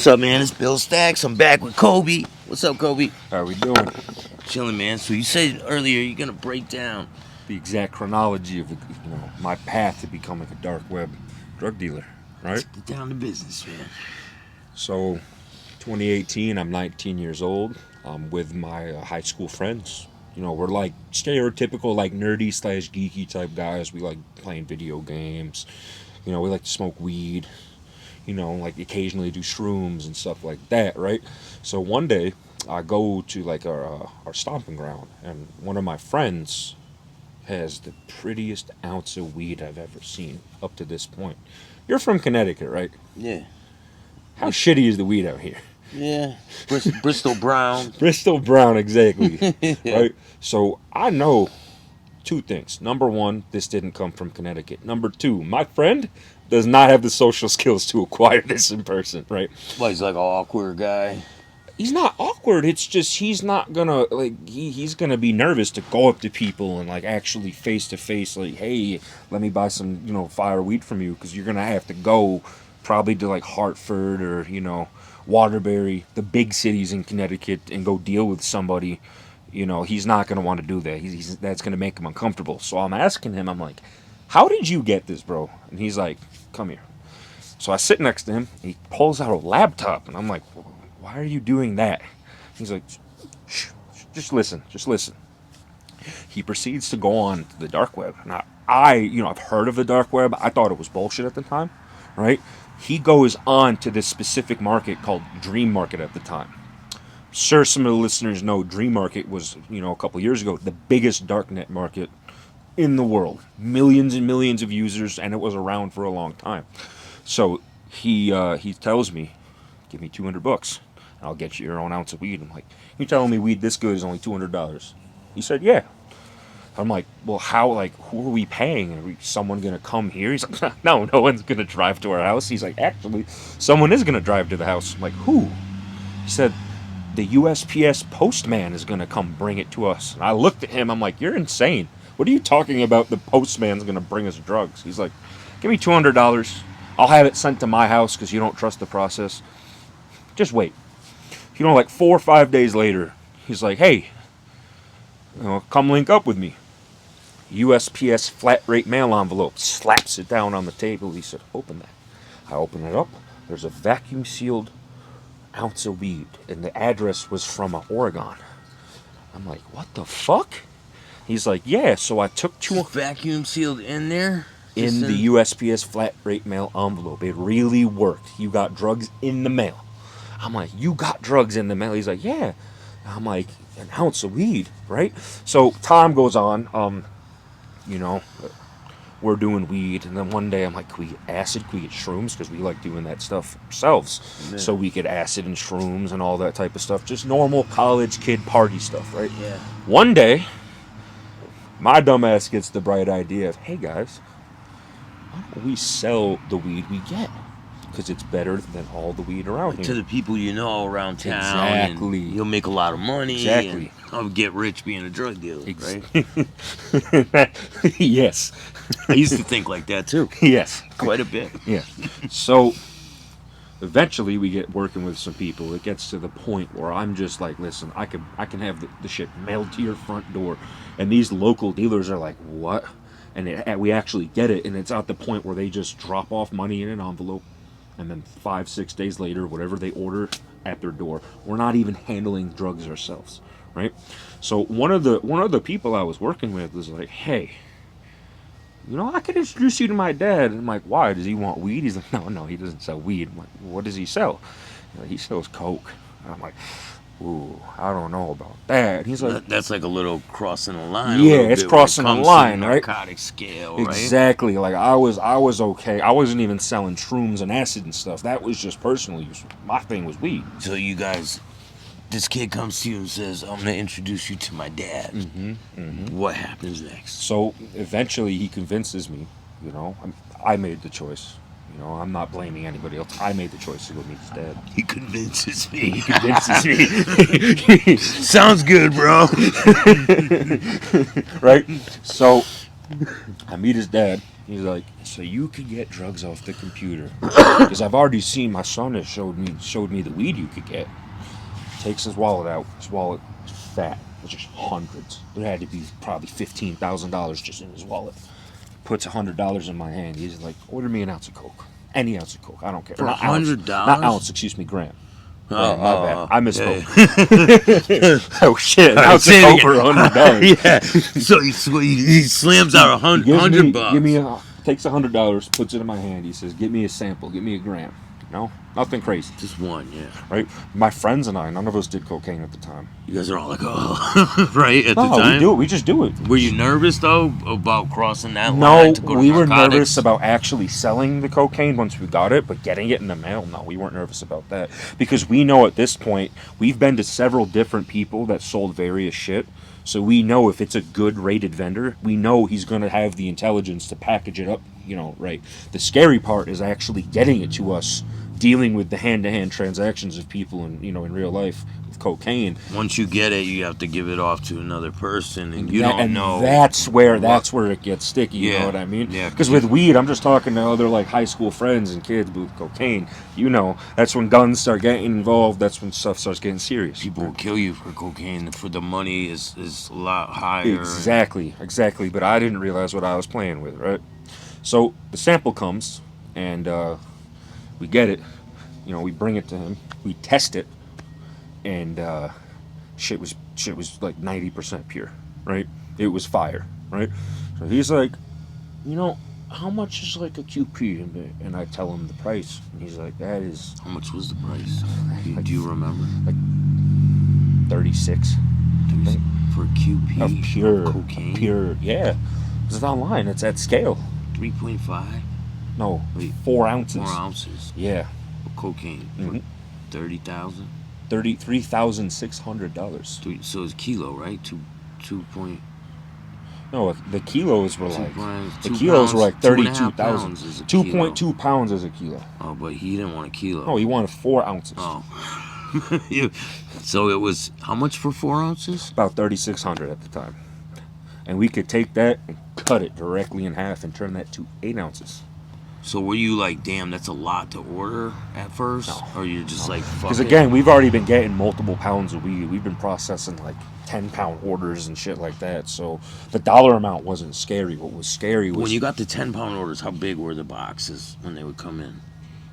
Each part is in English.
What's up, man? It's Bill Staxx. I'm back with Colby. What's up, Colby? How are we doing? Chilling, man. So you said earlier you're gonna break down The exact chronology of my path to becoming a dark web drug dealer, right? Get down to business, man. So, 2018, I'm 19 years old. I'm with my high school friends. We're like stereotypical, like nerdy / geeky type guys. We like playing video games. We like to smoke weed. Like occasionally do shrooms and stuff like that, right? So one day, I go to like our stomping ground, and one of my friends has the prettiest ounce of weed I've ever seen up to this point. You're from Connecticut, right? Yeah. How shitty is the weed out here? Yeah. Bristol Brown. Bristol Brown, exactly. Yeah. Right? So I know two things. Number one, this didn't come from Connecticut. Number two, my friend does not have the social skills to acquire this in person, right? Well, he's like an awkward guy. He's not awkward. It's just he's not gonna he's gonna be nervous to go up to people and like actually face to face, like, hey, let me buy some fire weed from you, because you're gonna have to go probably to like Hartford or Waterbury, the big cities in Connecticut, and go deal with somebody. He's not gonna want to do that. That's gonna make him uncomfortable. So I'm asking him, I'm like, how did you get this, bro? And he's like, come here. So I sit next to him. He pulls out a laptop, and I'm like, why are you doing that? He's like, shh, just listen. He proceeds to go on to the dark web. Now, I've heard of the dark web. I thought it was bullshit at the time, right? He goes on to this specific market called Dream Market at the time. I'm sure some of the listeners know Dream Market was, a couple years ago, the biggest darknet market in the world. Millions and millions of users, and it was around for a long time. So he tells me, give me $200. I'll get you your own ounce of weed. I'm like, you telling me weed this good is only $200? He said, yeah. I'm like, well, how, who are we paying? Are someone going to come here? He's like, no one's going to drive to our house. He's like, actually, someone is going to drive to the house. I'm like, who? He said, the USPS postman is going to come bring it to us. And I looked at him. I'm like, you're insane. What are you talking about? The postman's going to bring us drugs. He's like, give me $200. I'll have it sent to my house because you don't trust the process. Just wait. 4 or 5 days later, he's like, hey, come link up with me. USPS flat rate mail envelope. Slaps it down on the table. He said, open that. I open it up. There's a vacuum sealed ounce of weed, and the address was from Oregon. I'm like, what the fuck? He's like, yeah, so I took two... Vacuum sealed in there? In the USPS flat rate mail envelope. It really worked. You got drugs in the mail. I'm like, you got drugs in the mail? He's like, yeah. I'm like, an ounce of weed, right? So time goes on. We're doing weed, and then one day I'm like, can we get acid? Can we get shrooms? Because we like doing that stuff ourselves. Yeah. So we get acid and shrooms and all that type of stuff. Just normal college kid party stuff, right? Yeah. One day, my dumbass gets the bright idea of, hey guys, why don't we sell the weed we get? Because it's better than all the weed around here. To the people around town. Exactly. And you'll make a lot of money. Exactly. And I'll get rich being a drug dealer, right? Yes. I used to think like that too. Yes. Quite a bit. Yeah. So eventually we get working with some people. It gets to the point where I'm just like, listen, I can have the shit mailed to your front door. And these local dealers are like, what? And we actually get it. And it's at the point where they just drop off money in an envelope. And then 5-6 days later, whatever they order at their door, we're not even handling drugs ourselves, right? So one of the people I was working with was like, hey, I could introduce you to my dad. And I'm like, why? Does he want weed? He's like, no, he doesn't sell weed. I'm like, what does he sell? He sells coke. And I'm like, ooh, I don't know about that. He's like, that's like a little crossing the line. Yeah, it's crossing the line, right? Narcotic scale, right? Exactly. Like I was okay. I wasn't even selling shrooms and acid and stuff. That was just personal use. My thing was weed. So you guys, this kid comes to you and says, I'm gonna introduce you to my dad. What happens next? So eventually he convinces me. I made the choice. I'm not blaming anybody else. I made the choice to go meet his dad. He convinces me. He convinces me. Sounds good, bro. Right? So I meet his dad. He's like, so you could get drugs off the computer because I've already seen my son has showed me the weed you could get. Takes his wallet out. His wallet was fat. It was just hundreds. There had to be probably $15,000 just in his wallet. Puts $100 in my hand. He's like, order me an ounce of coke. Any ounce of coke. I don't care. For Not ounce. $100? Not ounce. Excuse me, gram. Oh, My bad. I misspoke. yeah. Oh shit! An ounce of say it coke for $100. Yeah. So he slams out $100. Takes $100, puts it in my hand. He says, "Get me a sample. Get me a gram." No, nothing crazy. Just one, yeah. Right. My friends and I, none of us did cocaine at the time. You guys are all like, oh, right at the No, time. we do it. We just do it. Were you nervous though about crossing that No, line to go to we were narcotics? nervous about actually selling the cocaine once we got it, but getting it in the mail, no, we weren't nervous about that. Because we know at this point, we've been to several different people that sold various shit, so we know if it's a good rated vendor, we know he's going to have the intelligence to package it up, right. The scary part is actually getting it to us, dealing with the hand-to-hand transactions of people in real life with cocaine. Once you get it, you have to give it off to another person, and you don't know. That's where it gets sticky. You know what I mean? Yeah. Because with weed, I'm just talking to other like high school friends and kids. But with cocaine, that's when guns start getting involved. That's when stuff starts getting serious. People will kill you for cocaine. For the money is a lot higher. Exactly. But I didn't realize what I was playing with. Right. So the sample comes, and we get it. We bring it to him. We test it, and shit was like 90% pure, right? It was fire, right? So he's like, how much is like a QP? And I tell him the price, and he's like, that is. How much was the price? Do you remember? Like 36. For a QP Of pure cocaine. Pure, yeah. It's online. It's at scale. 3.5. No, Wait, 4 ounces. 4 ounces. Yeah. Of cocaine. Mm-hmm. For 30,000. $33,600. So it's kilo, right? Two point. No, the kilos were like two the kilos were like 32,000. 32,000. 2.2 pounds is a kilo. Oh, but he didn't want a kilo. No, he wanted 4 ounces. Oh. So it was how much for 4 ounces? About 3,600 at the time, and we could take that and cut it directly in half and turn that to 8 ounces. So were you like, damn, that's a lot to order at first? No. Or you're just like, fuck Because it? again, we've already been getting multiple pounds of weed. We've been processing like 10-pound orders and shit like that. So the dollar amount wasn't scary. What was scary was When you got the 10-pound orders, how big were the boxes when they would come in?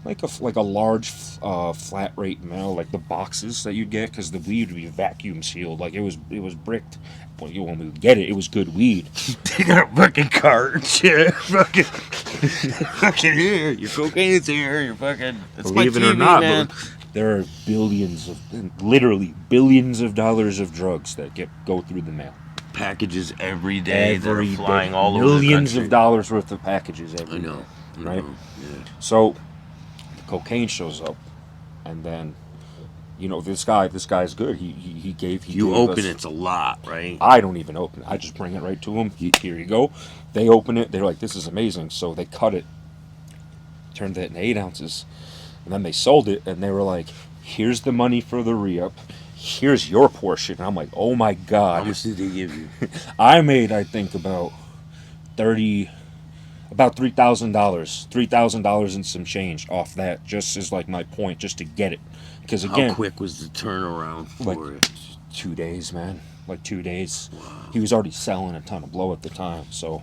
like a large flat rate mail, like the boxes that you'd get, because the weed would be vacuum sealed. Like it was bricked. When we would get it, it was good weed. They got a fucking cart and shit. Fucking here. Your cocaine's here. You're fucking. It's Believe my it or TV, not, man. there are literally billions of dollars of drugs that go through the mail. Packages every day. Every They're flying day. all over the Millions country. of dollars worth of packages every day. I know. Right? Yeah. So the cocaine shows up, and then this guy's good. He gave You gave open us, it's a lot, right? I don't even open it. I just bring it right to him. Here you go. They open it. They're like, this is amazing. So they cut it, turned it into 8 ounces, and then they sold it. And they were like, here's the money for the re-up. Here's your portion. And I'm like, oh my God. How much did they give you? I made, I think, about $3,000. $3,000 and some change off that, just as like my point, just to get it. Because again, How quick was the turnaround for it? 2 days, man. Like 2 days. Wow. He was already selling a ton of blow at the time, so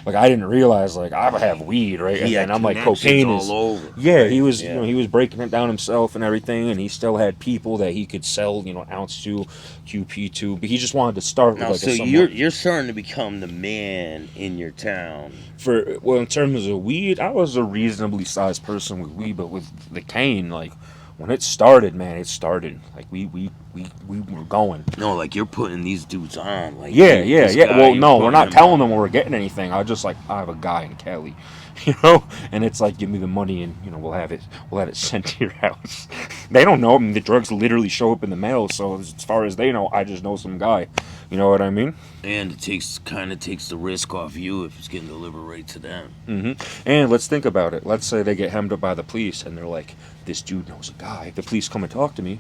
like I didn't realize like I have weed, right? He had And I'm like, connections cocaine is all over. Yeah, he was Yeah. he was breaking it down himself and everything, and he still had people that he could sell ounce to, QP to, but he just wanted to start with Now, like so a somewhat, you're starting to become the man in your town. in terms of weed, I was a reasonably sized person with weed, but with the cane, like when it started, man, it started like we were going. No, like you're putting these dudes on. Like Yeah. this guy, Well, you're no, we're putting not him telling on. them we're getting anything. I just like, I have a guy in Cali, and it's like, give me the money and we'll have it sent to your house. They don't know. I mean, the drugs literally show up in the mail. So as far as they know, I just know some guy. You know what I mean? And it kind of takes the risk off you if it's getting delivered right to them. Mm-hmm. And let's think about it. Let's say they get hemmed up by the police, and they're like, this dude knows a guy. The police come and talk to me.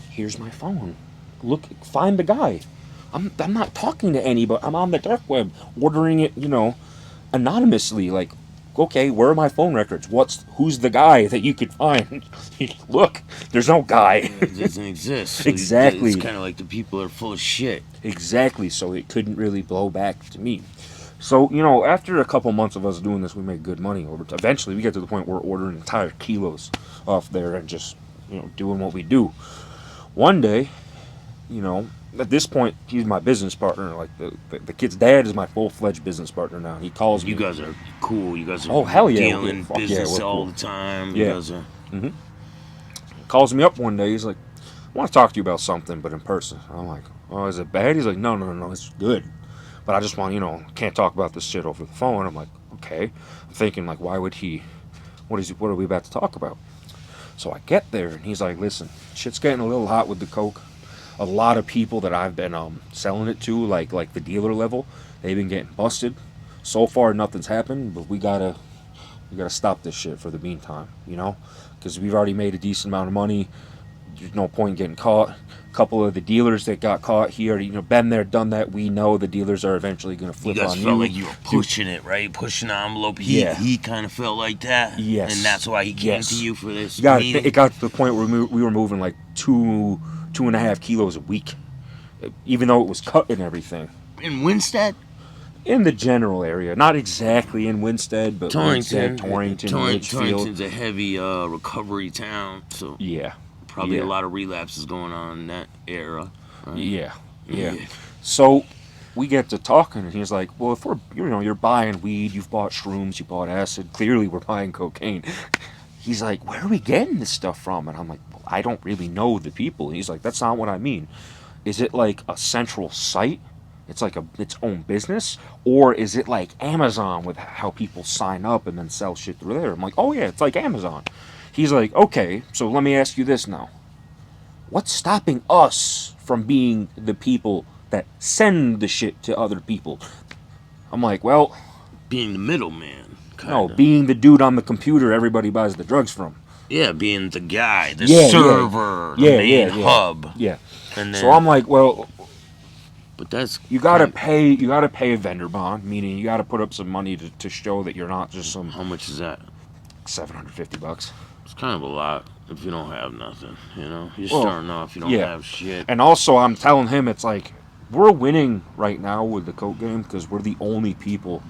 Here's my phone. Look, find the guy. I'm not talking to anybody. I'm on the dark web ordering it, anonymously. Like, okay, where are my phone records? Who's the guy that you could find? Look, there's no guy. It doesn't exist. So Exactly. It's kind of like the people are full of shit. Exactly. So it couldn't really blow back to me. So, after a couple months of us doing this, we made good money. Eventually, we get to the point where we're ordering entire kilos off there and just, doing what we do. One day, at this point, he's my business partner. Like, the kid's dad is my full-fledged business partner now. He calls me. You guys are cool. You guys are Oh, hell yeah. dealing business all the time. You guys are... He calls me up one day. He's like, I want to talk to you about something, but in person. I'm like, oh, is it bad? He's like, no, it's good. But I just want, can't talk about this shit over the phone. I'm like, okay. I'm thinking, like, why would he? What are we about to talk about? So I get there, and he's like, listen, shit's getting a little hot with the coke. A lot of people that I've been selling it to, like the dealer level, they've been getting busted. So far, nothing's happened, but we gotta stop this shit for the meantime, because we've already made a decent amount of money. There's no point in getting caught. A couple of the dealers that got caught, he already, been there, done that. We know the dealers are eventually going to flip on you. You guys felt like you were pushing it, right? Pushing the envelope. He kind of felt like that. Yes. And that's why he came to you for this meeting. It got to the point where we were moving like 2.5 kilos a week, even though it was cut and everything. In Winstead? In the general area, not exactly in Winstead, but Torrington, Litchfield. Torrington's a heavy recovery town, so yeah, probably a lot of relapses going on in that era. Right? Yeah. So we get to talking, and he's like, "Well, if you're buying weed, you've bought shrooms, you bought acid. Clearly, we're buying cocaine." He's like, "Where are we getting this stuff from?" And I'm like, "Well, I don't really know the people." And he's like, "That's not what I mean. Is it like a central site? It's like its own business, or is it like Amazon with how people sign up and then sell shit through there?" I'm like, "Oh yeah, it's like Amazon." He's like, "Okay, so let me ask you this now. What's stopping us from being the people that send the shit to other people?" I'm like, "Well, being the middleman. No, being the dude on the computer everybody buys the drugs from." Yeah, being the guy, the server, the main hub. Yeah. And then, so I'm like, well, but that's you gotta pay a vendor bond, meaning you gotta put up some money to show that you're not just some. How much is that? $750. It's kind of a lot if you don't have nothing, You're starting off, you don't have shit. And also, I'm telling him, it's like, we're winning right now with the coke game because we're the only people.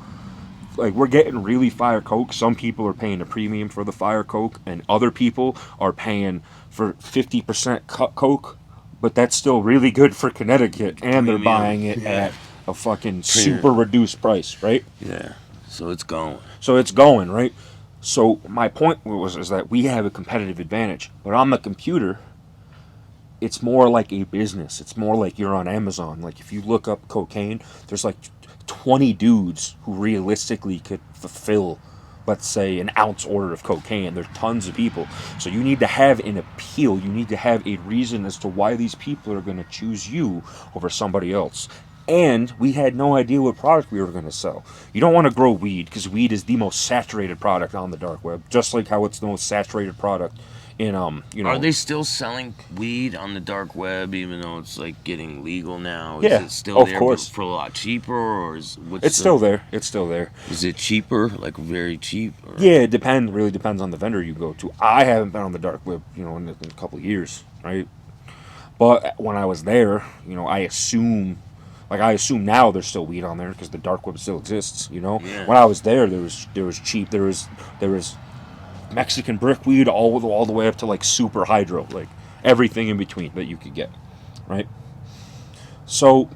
Like, we're getting really fire coke. Some people are paying a premium for the fire coke, and other people are paying for 50% coke. But that's still really good for Connecticut, and they're buying it at a fucking super reduced price, right? Yeah. So it's going. Right? So my point is that we have a competitive advantage. But on the computer, it's more like a business. It's more like you're on Amazon. Like, if you look up cocaine, there's like 20 dudes who realistically could fulfill, let's say, an ounce order of cocaine. There's tons of people. So you need to have an appeal. You need to have a reason as to why these people are going to choose you over somebody else. And we had no idea what product we were going to sell. You don't want to grow weed because weed is the most saturated product on the dark web, just like how it's the most saturated product in Are they still selling weed on the dark web, even though it's like getting legal now? Yeah, is it still there course. For a lot cheaper, or still there? It's still there. Is it cheaper, like very cheap? Or? Yeah, it really depends on the vendor you go to. I haven't been on the dark web, in a couple of years, right? But when I was there, I assume now there's still weed on there because the dark web still exists. Yeah. When I was there was cheap. There was Mexican brickweed all the way up to like super hydro, like everything in between that you could get, right? So,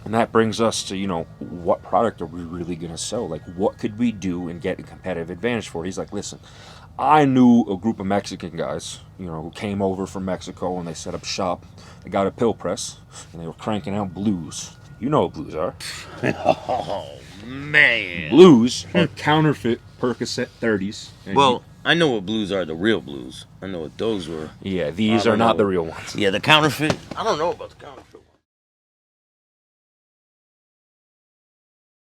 and that brings us to, what product are we really going to sell? Like, what could we do and get a competitive advantage for? He's like, listen, I knew a group of Mexican guys, who came over from Mexico and they set up shop. They got a pill press and they were cranking out blues. You know what blues are. Oh, man. Blues are counterfeit Percocet 30s. Well, I know what blues are, the real blues. I know what those were. Yeah, these are not the real ones. Yeah, the counterfeit. I don't know about the counterfeit.